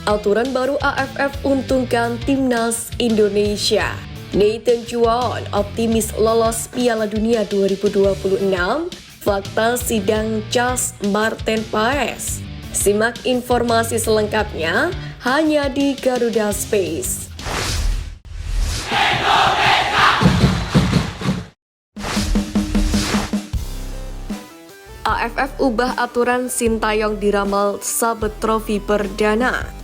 Aturan baru AFF untungkan Timnas Indonesia. Nathan Juan optimis lolos Piala Dunia 2026. Fakta sidang CAS Martin Paes. Simak informasi selengkapnya hanya di Garuda Space. AFF ubah aturan Sintayong diramal sabet trofi perdana.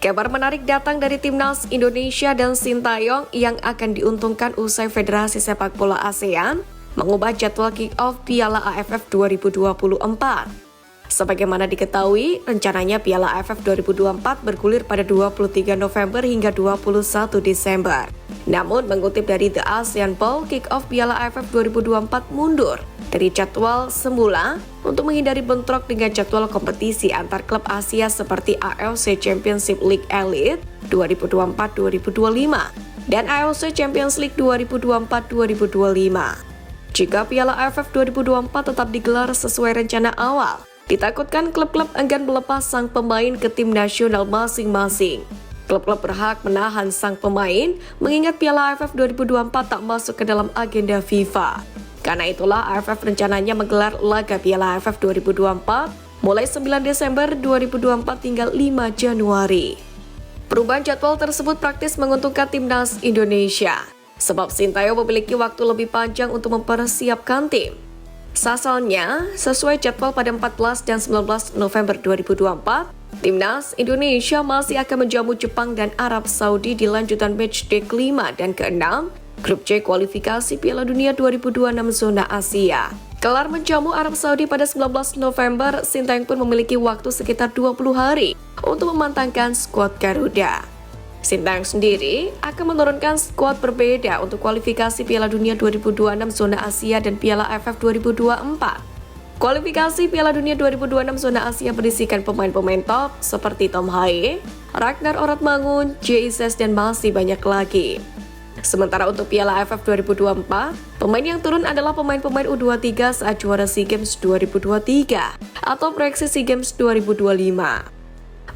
Kabar menarik datang dari Timnas Indonesia dan Sintayong yang akan diuntungkan usai Federasi Sepak Bola ASEAN mengubah jadwal kick-off Piala AFF 2024. Sebagaimana diketahui, rencananya Piala AFF 2024 bergulir pada 23 November hingga 21 Desember. Namun, mengutip dari The ASEAN Bowl, kick-off Piala AFF 2024 mundur dari jadwal semula untuk menghindari bentrok dengan jadwal kompetisi antar klub Asia seperti AFC Championship League Elite 2024-2025 dan AFC Champions League 2024-2025. Jika Piala AFF 2024 tetap digelar sesuai rencana awal, ditakutkan klub-klub enggan melepas sang pemain ke tim nasional masing-masing. Klub-klub berhak menahan sang pemain mengingat Piala AFF 2024 tak masuk ke dalam agenda FIFA. Karena itulah AFF rencananya menggelar laga Piala AFF 2024 mulai 9 Desember 2024 hingga 5 Januari. Perubahan jadwal tersebut praktis menguntungkan Timnas Indonesia, sebab Sintayong memiliki waktu lebih panjang untuk mempersiapkan tim. Pasalnya, sesuai jadwal pada 14 dan 19 November 2024, Timnas Indonesia masih akan menjamu Jepang dan Arab Saudi di lanjutan matchday ke-5 dan ke-6 Grup C kualifikasi Piala Dunia 2026 zona Asia. Kelar menjamu Arab Saudi pada 19 November, Sintayong pun memiliki waktu sekitar 20 hari untuk memantangkan skuad Garuda. Sintayong sendiri akan menurunkan skuad berbeda untuk kualifikasi Piala Dunia 2026 zona Asia dan Piala AFF 2024. Kualifikasi Piala Dunia 2026 zona Asia berisikan pemain-pemain top seperti Tom Haye, Ragnar Oratmangun, Jesus, dan masih banyak lagi. Sementara untuk Piala AFF 2024, pemain yang turun adalah pemain-pemain U23 saat juara SEA Games 2023 atau proyeksi SEA Games 2025.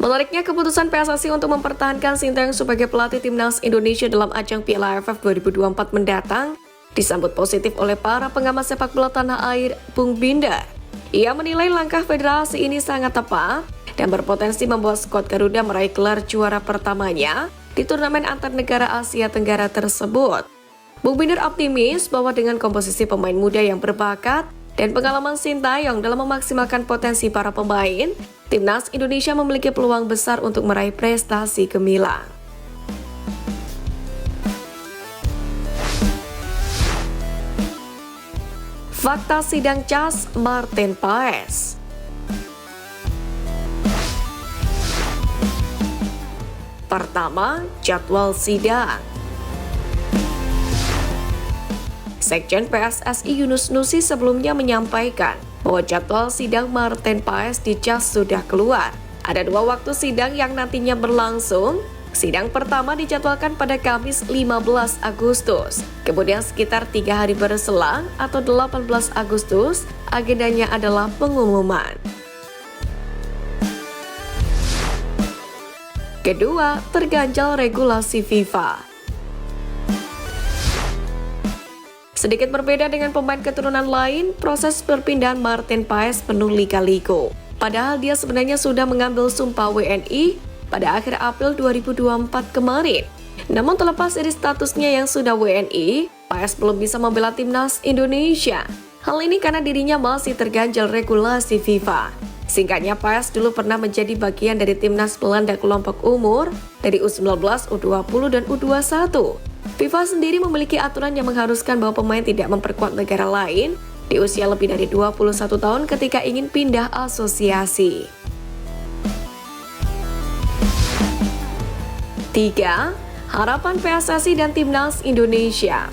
Menariknya, keputusan PSSI untuk mempertahankan Sintayong sebagai pelatih Timnas Indonesia dalam ajang Piala AFF 2024 mendatang disambut positif oleh para pengamat sepak bola tanah air, Bung Binder. Ia menilai langkah federasi ini sangat tepat dan berpotensi membuat skuad Garuda meraih gelar juara pertamanya di turnamen antar negara Asia Tenggara tersebut. Bung Binder optimis bahwa dengan komposisi pemain muda yang berbakat dan pengalaman Sintayong dalam memaksimalkan potensi para pemain, Timnas Indonesia memiliki peluang besar untuk meraih prestasi gemilang. Fakta sidang CAS Martin Paes. Pertama, jadwal sidang. Sekjen PSSI Yunus Nusi sebelumnya menyampaikan bahwa jadwal sidang Martin Paes di CAS sudah keluar. Ada dua waktu sidang yang nantinya berlangsung. Sidang pertama dijadwalkan pada Kamis 15 Agustus. Kemudian sekitar 3 hari berselang atau 18 Agustus, agendanya adalah pengumuman. Kedua, terganjal regulasi FIFA. Sedikit berbeda dengan pemain keturunan lain, proses perpindahan Martin Paes penuh lika-liku. Padahal dia sebenarnya sudah mengambil sumpah WNI pada akhir April 2024 kemarin. Namun terlepas dari statusnya yang sudah WNI, Paes belum bisa membela Timnas Indonesia. Hal ini karena dirinya masih terganjal regulasi FIFA. Singkatnya, Paes dulu pernah menjadi bagian dari Timnas Belanda kelompok umur dari U19, U20, dan U21. FIFA sendiri memiliki aturan yang mengharuskan bahwa pemain tidak memperkuat negara lain di usia lebih dari 21 tahun ketika ingin pindah asosiasi. 3. Harapan PSSI dan Timnas Indonesia.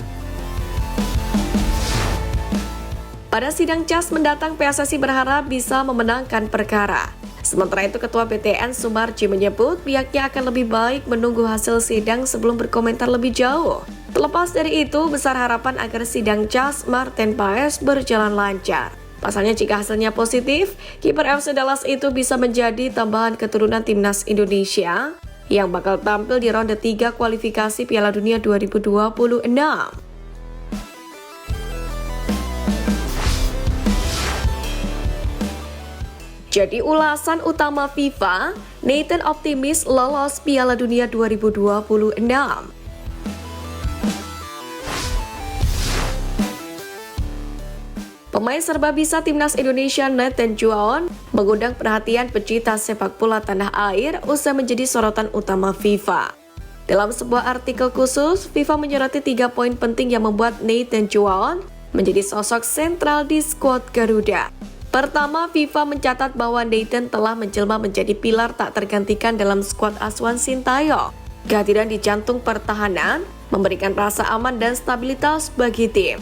Pada sidang CAS mendatang, PSSI berharap bisa memenangkan perkara. Sementara itu, Ketua BTN Sumarji menyebut pihaknya akan lebih baik menunggu hasil sidang sebelum berkomentar lebih jauh. Terlepas dari itu, besar harapan agar sidang CAS Martin Paes berjalan lancar. Pasalnya jika hasilnya positif, kiper FC Dallas itu bisa menjadi tambahan keturunan timnas Indonesia yang bakal tampil di ronde 3 kualifikasi Piala Dunia 2026. Jadi ulasan utama FIFA, Nathan optimis lolos Piala Dunia 2026. Pemain serba bisa timnas Indonesia Nathan Juaon mengundang perhatian pecinta sepak bola tanah air usai menjadi sorotan utama FIFA. Dalam sebuah artikel khusus, FIFA menyoroti 3 poin penting yang membuat Nathan Juaon menjadi sosok sentral di skuad Garuda. Pertama, FIFA mencatat bahwa Nathan telah menjelma menjadi pilar tak tergantikan dalam skuad asuhan Sintayong. Kehadiran di jantung pertahanan memberikan rasa aman dan stabilitas bagi tim.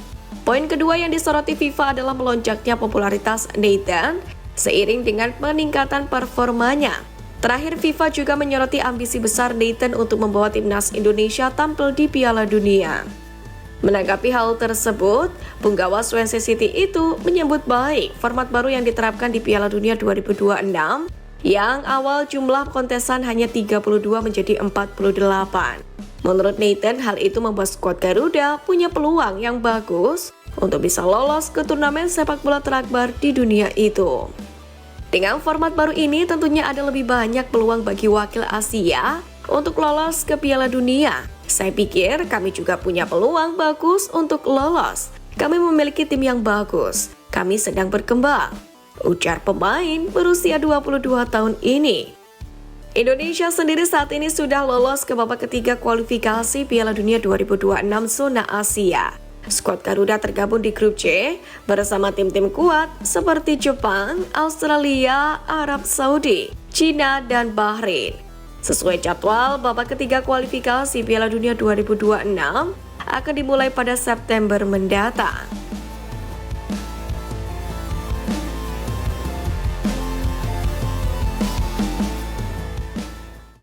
Poin kedua yang disoroti FIFA adalah melonjaknya popularitas Nathan seiring dengan peningkatan performanya. Terakhir, FIFA juga menyoroti ambisi besar Nathan untuk membawa timnas Indonesia tampil di Piala Dunia. Menanggapi hal tersebut, punggawa Swansea City itu menyambut baik format baru yang diterapkan di Piala Dunia 2026 yang awal jumlah kontesan hanya 32 menjadi 48. Menurut Nathan, hal itu membuat skuad Garuda punya peluang yang bagus untuk bisa lolos ke turnamen sepak bola terakbar di dunia itu. Dengan format baru ini tentunya ada lebih banyak peluang bagi wakil Asia untuk lolos ke Piala Dunia. Saya pikir kami juga punya peluang bagus untuk lolos. Kami memiliki tim yang bagus. Kami sedang berkembang, ujar pemain berusia 22 tahun ini. Indonesia sendiri saat ini sudah lolos ke babak ketiga kualifikasi Piala Dunia 2026 zona Asia. Skuad Garuda tergabung di grup C bersama tim-tim kuat seperti Jepang, Australia, Arab Saudi, Cina, dan Bahrain. Sesuai jadwal, babak ketiga kualifikasi Piala Dunia 2026 akan dimulai pada September mendatang.